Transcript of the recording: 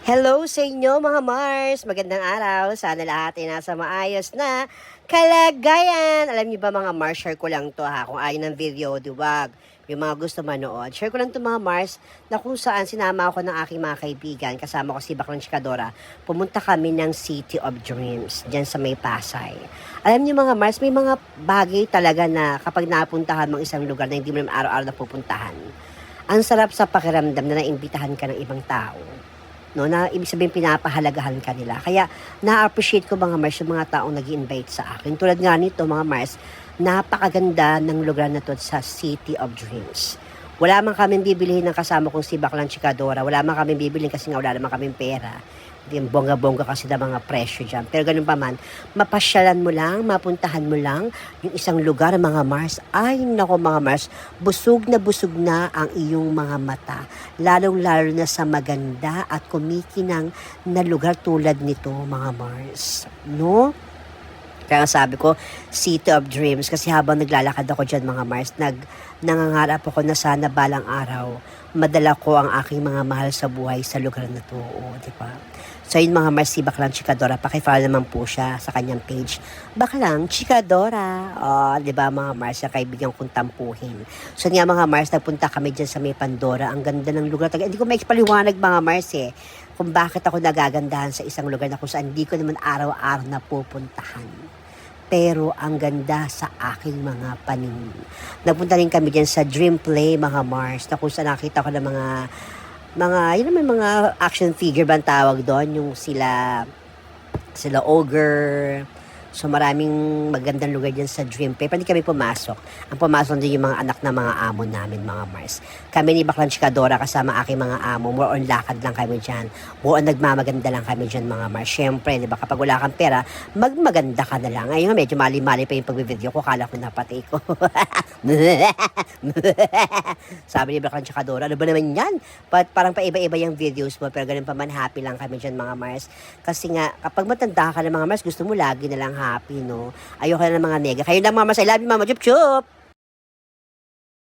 Hello sa inyo mga Mars! Magandang araw! Sana lahat ay nasa maayos na kalagayan. Alam niyo ba mga Mars, share ko lang to ha. Kung ayaw ng video, diwag. Yung mga gusto manood. Share ko lang to mga Mars na kung saan sinama ako ng aking mga kaibigan. Kasama ko si Baklang Chikadora. Pumunta kami ng City of Dreams. Diyan sa may Pasay. Alam niyo mga Mars, may mga bagay talaga na kapag napuntahan mong isang lugar na hindi mo naman araw-araw na pupuntahan. Ang sarap sa pakiramdam na naimbitahan ka ng ibang tao. No, na ibig sabihin pinapahalagahan ka nila. Kaya na-appreciate ko mga Mars yung mga taong nag-invite sa akin. Tulad nga nito mga Mars, napakaganda ng lugar na to sa City of Dreams. Wala man kaming bibilihin ng kasama kong si Baklang Chikadora. Wala man kaming bibilihin kasi nga wala naman kaming pera. Yung bongga-bongga kasi na mga presyo dyan. Pero ganun pa man, mapasyalan mo lang, mapuntahan mo lang yung isang lugar, mga Mars. Ay, nako mga Mars, busog na ang iyong mga mata. Lalong-lalo na sa maganda at kumikinang na lugar tulad nito, mga Mars. No? Kaya sabi ko, City of Dreams. Kasi habang naglalakad ako dyan, mga Mars, nangangarap ako na sana balang araw, madala ko ang aking mga mahal sa buhay sa lugar na to. O, di ba? So yun mga Mars, si Baklang Chikadora, pakifollow naman po siya sa kanyang page. Baklang Chikadora. O, di ba mga Mars, yung kaibigan kong tampuhin. So nga mga Mars, nagpunta kami dyan sa may Pandora. Ang ganda ng lugar. Hindi ko maikpaliwanag mga Mars kung bakit ako nagagandahan sa isang lugar na kung saan hindi ko naman araw-araw na pupuntahan. Pero ang ganda sa aking mga paningin. Nagpunta rin kami dyan sa Dream Play, mga Mars, na kung saan nakita ko ng yun naman mga action figure ba ang tawag doon, yung sila ogre. So maraming magandang lugar dyan sa Dream Play. Pwede kami pumasok. Ang pumasok din yung mga anak na mga amo namin, mga Mars. Kami ni Baklang Chikadora kasama aking mga amo. More on lakad lang kami dyan. More on nagmamaganda lang kami dyan, mga Mars. Siyempre, di ba, kapag wala kang pera, magmaganda ka na lang. Ngayon, medyo mali-mali pa yung pag-video ko. Kala ko napatay ko. Sabi ni Baklang Chikadora, ano ba naman yan? Parang paiba-iba yung videos mo. Pero ganun pa man, happy lang kami dyan, mga Mars. Kasi nga, kapag matanda ka na, mga Mars, gusto mo lagi na lang happy, no? Ayoko na ng mga nega. Kayo lang, Mama. I love you, Mama. Chup, chup!